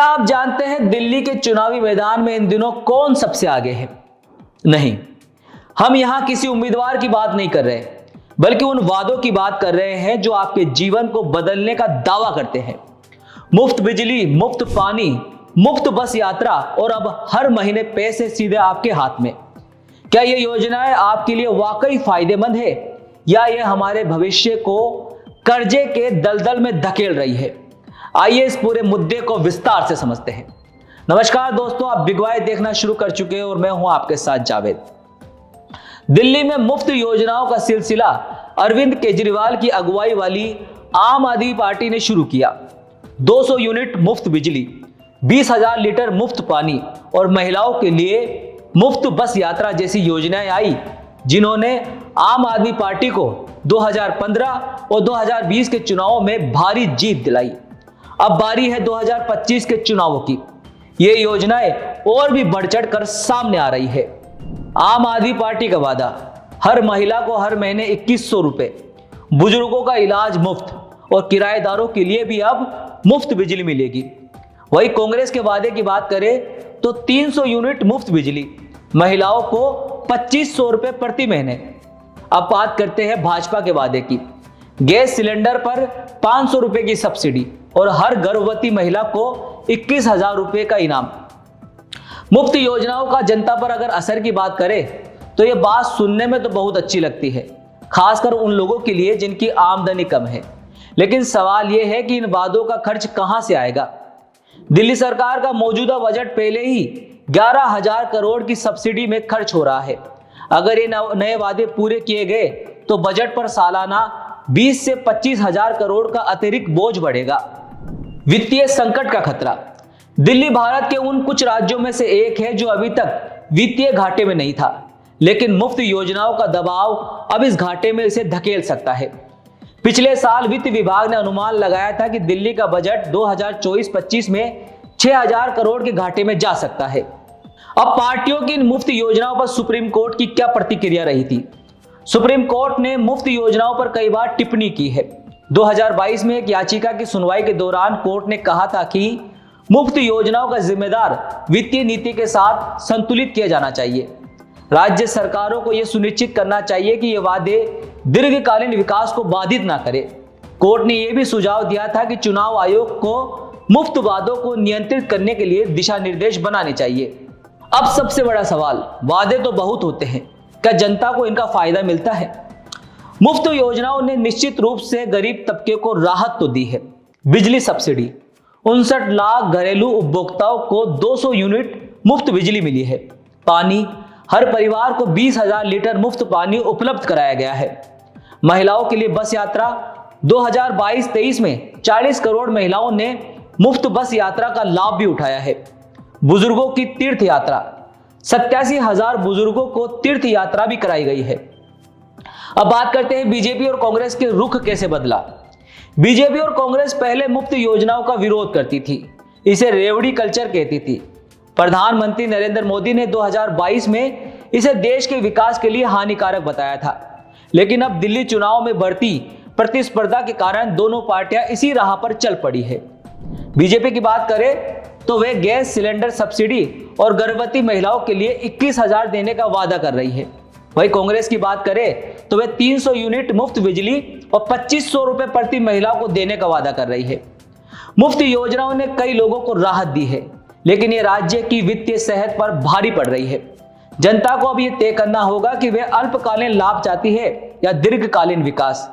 क्या आप जानते हैं दिल्ली के चुनावी मैदान में इन दिनों कौन सबसे आगे है? नहीं, हम यहां किसी उम्मीदवार की बात नहीं कर रहे, बल्कि उन वादों की बात कर रहे हैं जो आपके जीवन को बदलने का दावा करते हैं। मुफ्त बिजली, मुफ्त पानी, मुफ्त बस यात्रा और अब हर महीने पैसे सीधे आपके हाथ में। क्या ये योजनाएं आपके लिए वाकई फायदेमंद है या ये हमारे भविष्य को कर्जे के दलदल में धकेल रही है? आइए इस पूरे मुद्दे को विस्तार से समझते हैं। नमस्कार दोस्तों, आप बिग वाई देखना शुरू कर चुके हैं और मैं हूं आपके साथ जावेद। दिल्ली में मुफ्त योजनाओं का सिलसिला अरविंद केजरीवाल की अगुवाई वाली आम आदमी पार्टी ने शुरू किया। 200 यूनिट मुफ्त बिजली, 20,000 लीटर मुफ्त पानी और महिलाओं के लिए मुफ्त बस यात्रा जैसी योजनाएं आई, जिन्होंने आम आदमी पार्टी को 2015 और 2020 के चुनावों में भारी जीत दिलाई। अब बारी है 2025 के चुनावों की। ये योजनाएं और भी बढ़ चढ़ कर सामने आ रही है। आम आदमी पार्टी का वादा, हर महिला को हर महीने 2100 रुपए, बुजुर्गों का इलाज मुफ्त और किराएदारों के लिए भी अब मुफ्त बिजली मिलेगी। वही कांग्रेस के वादे की बात करें तो 300 यूनिट मुफ्त बिजली, महिलाओं को 2500 रुपए प्रति महीने। अब बात करते हैं भाजपा के वादे की। गैस सिलेंडर पर 500 रुपए की सब्सिडी और हर गर्भवती महिला को 21,000 रुपए का इनाम। मुफ्त योजनाओं का जनता पर अगर असर की बात करें तो यह बात सुनने में तो बहुत अच्छी लगती है, खासकर उन लोगों के लिए जिनकी आमदनी कम है। लेकिन सवाल यह है कि इन वादों का खर्च कहां से आएगा? दिल्ली सरकार का मौजूदा बजट पहले ही 11,000 करोड़ की सब्सिडी में खर्च हो रहा है। अगर ये नए वादे पूरे किए गए तो बजट पर सालाना 20 से 25,000 करोड़ का अतिरिक्त बोझ बढ़ेगा। वित्तीय संकट का खतरा। दिल्ली भारत के उन कुछ राज्यों में से एक है जो अभी तक वित्तीय घाटे में नहीं था, लेकिन मुफ्त योजनाओं का दबाव अब इस घाटे में इसे धकेल सकता है। पिछले साल वित्त विभाग ने अनुमान लगाया था कि दिल्ली का बजट 2024-25 में 6,000 करोड़ के घाटे में जा सकता है। अब पार्टियों की इन मुफ्त योजनाओं पर सुप्रीम कोर्ट की क्या प्रतिक्रिया रही थी? सुप्रीम कोर्ट ने मुफ्त योजनाओं पर कई बार टिप्पणी की है। 2022 में एक याचिका की सुनवाई के दौरान कोर्ट ने कहा था कि मुफ्त योजनाओं का जिम्मेदार वित्तीय नीति के साथ संतुलित किया जाना चाहिए। राज्य सरकारों को यह सुनिश्चित करना चाहिए कि ये वादे दीर्घकालीन विकास को बाधित ना करे। कोर्ट ने यह भी सुझाव दिया था कि चुनाव आयोग को मुफ्त वादों को नियंत्रित करने के लिए दिशा निर्देश बनाने चाहिए। अब सबसे बड़ा सवाल, वादे तो बहुत होते हैं, क्या जनता को इनका फायदा मिलता है? मुफ्त योजनाओं ने निश्चित रूप से गरीब तबके को राहत तो दी है। बिजली सब्सिडी, 59 लाख घरेलू उपभोक्ताओं को 200 यूनिट मुफ्त बिजली मिली है। पानी, हर परिवार को 20,000 लीटर मुफ्त पानी उपलब्ध कराया गया है। महिलाओं के लिए बस यात्रा, 2022-23 में 40 करोड़ महिलाओं ने मुफ्त बस यात्रा का लाभ भी उठाया है। बुजुर्गों की तीर्थ यात्रा, 87,000 बुजुर्गों को तीर्थ यात्रा भी कराई गई है। अब बात करते हैं बीजेपी और कांग्रेस के रुख कैसे बदला। बीजेपी और कांग्रेस पहले मुफ्त योजनाओं का विरोध करती थी, इसे रेवड़ी कल्चर कहती थी। प्रधानमंत्री नरेंद्र मोदी ने 2022 में इसे देश के विकास के लिए हानिकारक बताया था। लेकिन अब दिल्ली चुनाव में बढ़ती प्रतिस्पर्धा के कारण दोनों पार्टियां इसी राह पर चल पड़ी है। बीजेपी की बात करें तो वे गैस सिलेंडर सब्सिडी और गर्भवती महिलाओं के लिए 21,000 देने का वादा कर रही है। वही कांग्रेस की बात करें तो वे 300 यूनिट मुफ्त बिजली और 2500 रुपए प्रति महिला को देने का वादा कर रही है। मुफ्त योजनाओं ने कई लोगों को राहत दी है, लेकिन ये राज्य की वित्तीय सेहत पर भारी पड़ रही है। जनता को अब ये तय करना होगा कि वे अल्पकालीन लाभ चाहती है या दीर्घकालीन विकास।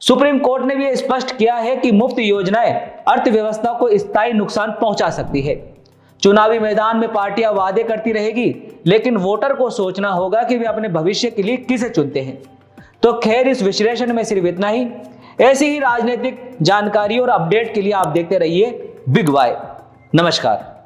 सुप्रीम कोर्ट ने भी स्पष्ट किया है कि मुफ्त योजनाएं अर्थव्यवस्था को स्थायी नुकसान पहुंचा सकती है। चुनावी मैदान में पार्टियां वादे करती रहेगी, लेकिन वोटर को सोचना होगा कि वे अपने भविष्य के लिए किसे चुनते हैं। तो खैर, इस विश्लेषण में सिर्फ इतना ही। ऐसी ही राजनीतिक जानकारी और अपडेट के लिए आप देखते रहिए बिग वाई। नमस्कार।